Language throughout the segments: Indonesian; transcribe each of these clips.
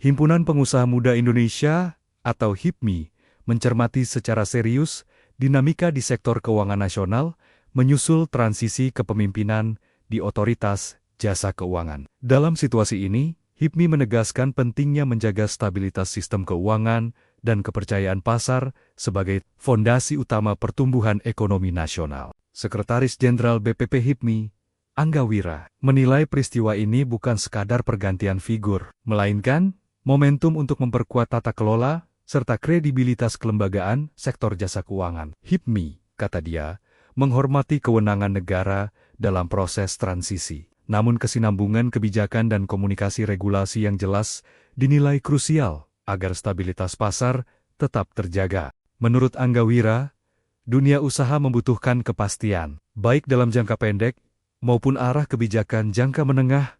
Himpunan Pengusaha Muda Indonesia atau HIPMI mencermati secara serius dinamika di sektor keuangan nasional menyusul transisi kepemimpinan di Otoritas Jasa Keuangan. Dalam situasi ini, HIPMI menegaskan pentingnya menjaga stabilitas sistem keuangan dan kepercayaan pasar sebagai fondasi utama pertumbuhan ekonomi nasional. Sekretaris Jenderal BPP HIPMI, Angga Wira, menilai peristiwa ini bukan sekadar pergantian figur, melainkan momentum untuk memperkuat tata kelola serta kredibilitas kelembagaan sektor jasa keuangan. HIPMI, kata dia, menghormati kewenangan negara dalam proses transisi. Namun kesinambungan kebijakan dan komunikasi regulasi yang jelas dinilai krusial agar stabilitas pasar tetap terjaga. Menurut Angga Wira, dunia usaha membutuhkan kepastian, baik dalam jangka pendek maupun arah kebijakan jangka menengah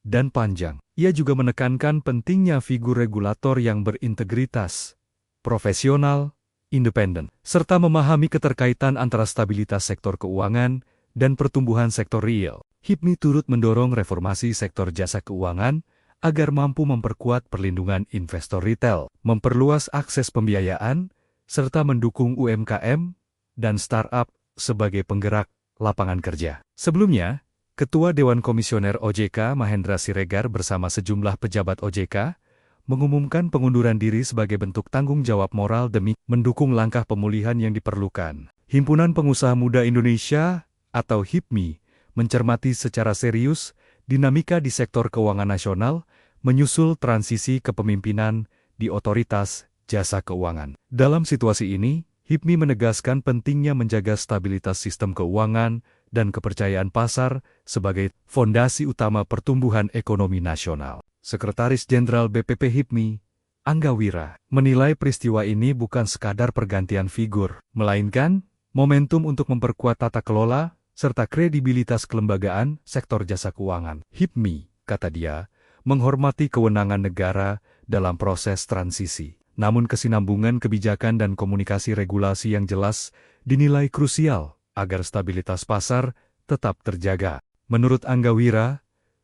dan panjang. Ia juga menekankan pentingnya figur regulator yang berintegritas, profesional, independen, serta memahami keterkaitan antara stabilitas sektor keuangan dan pertumbuhan sektor real. HIPMI turut mendorong reformasi sektor jasa keuangan agar mampu memperkuat perlindungan investor retail, memperluas akses pembiayaan, serta mendukung UMKM dan startup sebagai penggerak lapangan kerja. Sebelumnya, Ketua Dewan Komisioner OJK Mahendra Siregar bersama sejumlah pejabat OJK mengumumkan pengunduran diri sebagai bentuk tanggung jawab moral demi mendukung langkah pemulihan yang diperlukan. Himpunan Pengusaha Muda Indonesia atau HIPMI mencermati secara serius dinamika di sektor keuangan nasional menyusul transisi kepemimpinan di Otoritas Jasa Keuangan. Dalam situasi ini, HIPMI menegaskan pentingnya menjaga stabilitas sistem keuangan dan kepercayaan pasar sebagai fondasi utama pertumbuhan ekonomi nasional. Sekretaris Jenderal BPP HIPMI, Angga Wira, menilai peristiwa ini bukan sekadar pergantian figur, melainkan momentum untuk memperkuat tata kelola serta kredibilitas kelembagaan sektor jasa keuangan. HIPMI, kata dia, menghormati kewenangan negara dalam proses transisi. Namun kesinambungan kebijakan dan komunikasi regulasi yang jelas dinilai krusial agar stabilitas pasar tetap terjaga. Menurut Angga Wira,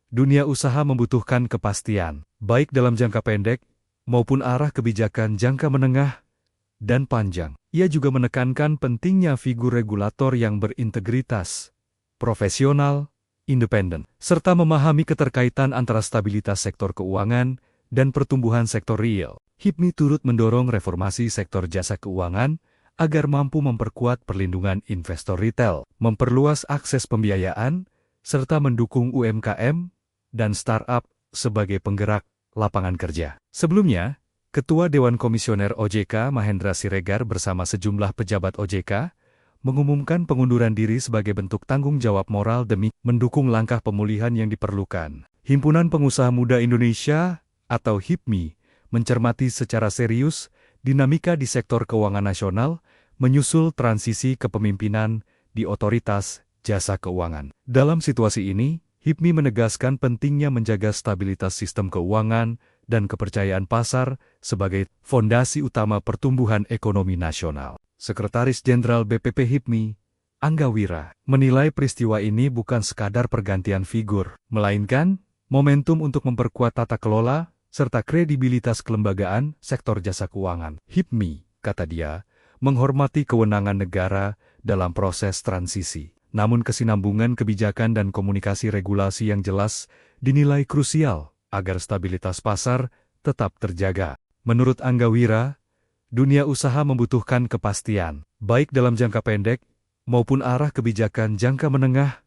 dunia usaha membutuhkan kepastian, baik dalam jangka pendek maupun arah kebijakan jangka menengah dan panjang. Ia juga menekankan pentingnya figur regulator yang berintegritas, profesional, independen, serta memahami keterkaitan antara stabilitas sektor keuangan dan pertumbuhan sektor real. HIPMI turut mendorong reformasi sektor jasa keuangan agar mampu memperkuat perlindungan investor retail, memperluas akses pembiayaan, serta mendukung UMKM dan startup sebagai penggerak lapangan kerja. Sebelumnya, Ketua Dewan Komisioner OJK Mahendra Siregar bersama sejumlah pejabat OJK mengumumkan pengunduran diri sebagai bentuk tanggung jawab moral demi mendukung langkah pemulihan yang diperlukan. Himpunan Pengusaha Muda Indonesia atau HIPMI mencermati secara serius dinamika di sektor keuangan nasional menyusul transisi kepemimpinan di Otoritas Jasa Keuangan. Dalam situasi ini, HIPMI menegaskan pentingnya menjaga stabilitas sistem keuangan dan kepercayaan pasar sebagai fondasi utama pertumbuhan ekonomi nasional. Sekretaris Jenderal BPP HIPMI, Angga Wira, menilai peristiwa ini bukan sekadar pergantian figur, melainkan momentum untuk memperkuat tata kelola serta kredibilitas kelembagaan sektor jasa keuangan. HIPMI, kata dia, menghormati kewenangan negara dalam proses transisi. Namun kesinambungan kebijakan dan komunikasi regulasi yang jelas dinilai krusial agar stabilitas pasar tetap terjaga. Menurut Angga Wira, dunia usaha membutuhkan kepastian, baik dalam jangka pendek maupun arah kebijakan jangka menengah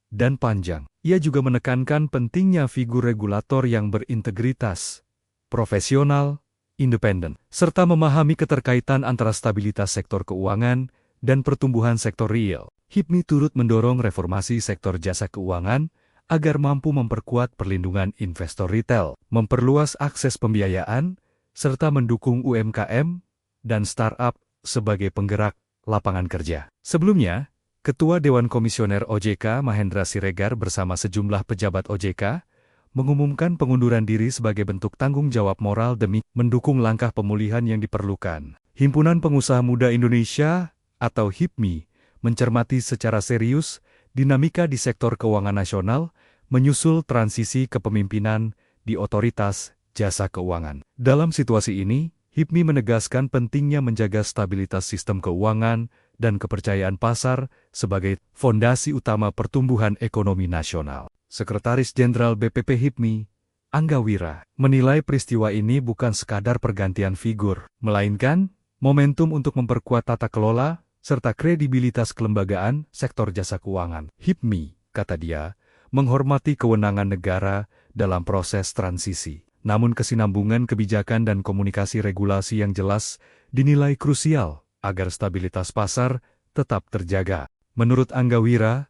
dan panjang. Ia juga menekankan pentingnya figur regulator yang berintegritas, profesional, independen, serta memahami keterkaitan antara stabilitas sektor keuangan dan pertumbuhan sektor real. HIPMI turut mendorong reformasi sektor jasa keuangan agar mampu memperkuat perlindungan investor retail, memperluas akses pembiayaan, serta mendukung UMKM dan startup sebagai penggerak lapangan kerja. Sebelumnya, Ketua Dewan Komisioner OJK Mahendra Siregar bersama sejumlah pejabat OJK mengumumkan pengunduran diri sebagai bentuk tanggung jawab moral demi mendukung langkah pemulihan yang diperlukan. Himpunan Pengusaha Muda Indonesia atau HIPMI mencermati secara serius dinamika di sektor keuangan nasional menyusul transisi kepemimpinan di Otoritas jasa keuangan. Dalam situasi ini, HIPMI menegaskan pentingnya menjaga stabilitas sistem keuangan dan kepercayaan pasar sebagai fondasi utama pertumbuhan ekonomi nasional. Sekretaris Jenderal BPP HIPMI, Angga Wira, menilai peristiwa ini bukan sekadar pergantian figur, melainkan momentum untuk memperkuat tata kelola serta kredibilitas kelembagaan sektor jasa keuangan. HIPMI, kata dia, menghormati kewenangan negara dalam proses transisi. Namun kesinambungan kebijakan dan komunikasi regulasi yang jelas dinilai krusial agar stabilitas pasar tetap terjaga. Menurut Angga Wira,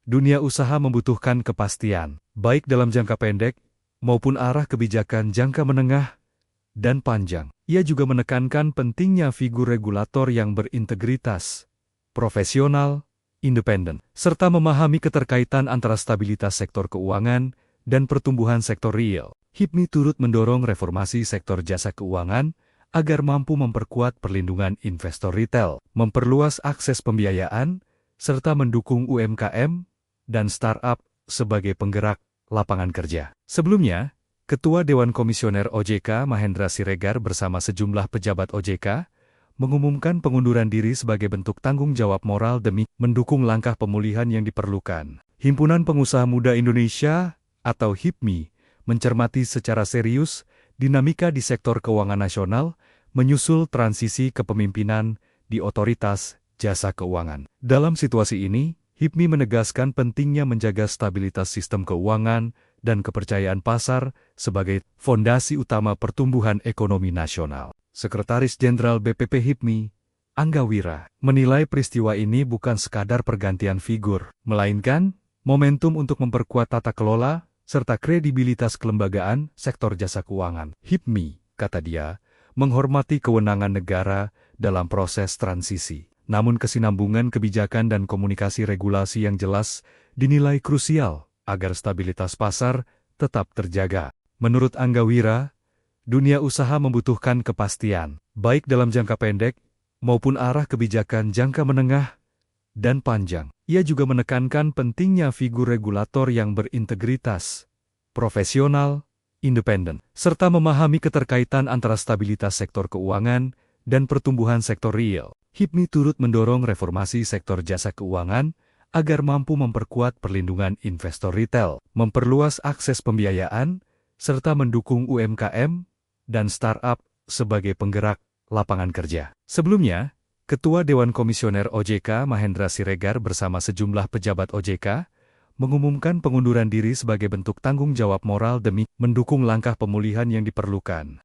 dunia usaha membutuhkan kepastian, baik dalam jangka pendek maupun arah kebijakan jangka menengah dan panjang. Ia juga menekankan pentingnya figur regulator yang berintegritas, profesional, independen, serta memahami keterkaitan antara stabilitas sektor keuangan dan pertumbuhan sektor real. HIPMI turut mendorong reformasi sektor jasa keuangan agar mampu memperkuat perlindungan investor retail, memperluas akses pembiayaan, serta mendukung UMKM dan startup sebagai penggerak lapangan kerja. Sebelumnya, Ketua Dewan Komisioner OJK Mahendra Siregar bersama sejumlah pejabat OJK mengumumkan pengunduran diri sebagai bentuk tanggung jawab moral demi mendukung langkah pemulihan yang diperlukan. Himpunan Pengusaha Muda Indonesia atau HIPMI mencermati secara serius dinamika di sektor keuangan nasional menyusul transisi kepemimpinan di otoritas jasa keuangan. Dalam situasi ini, HIPMI menegaskan pentingnya menjaga stabilitas sistem keuangan dan kepercayaan pasar sebagai fondasi utama pertumbuhan ekonomi nasional. Sekretaris Jenderal BPP HIPMI, Angga Wira, menilai peristiwa ini bukan sekadar pergantian figur, melainkan momentum untuk memperkuat tata kelola serta kredibilitas kelembagaan sektor jasa keuangan. HIPMI, kata dia, menghormati kewenangan negara dalam proses transisi. Namun kesinambungan kebijakan dan komunikasi regulasi yang jelas dinilai krusial agar stabilitas pasar tetap terjaga. Menurut Angga Wira, dunia usaha membutuhkan kepastian, baik dalam jangka pendek maupun arah kebijakan jangka menengah dan panjang. Ia juga menekankan pentingnya figur regulator yang berintegritas, profesional, independen, serta memahami keterkaitan antara stabilitas sektor keuangan dan pertumbuhan sektor real. HIPMI turut mendorong reformasi sektor jasa keuangan agar mampu memperkuat perlindungan investor retail, memperluas akses pembiayaan, serta mendukung UMKM dan startup sebagai penggerak lapangan kerja. Sebelumnya, Ketua Dewan Komisioner OJK Mahendra Siregar bersama sejumlah pejabat OJK mengumumkan pengunduran diri sebagai bentuk tanggung jawab moral demi mendukung langkah pemulihan yang diperlukan.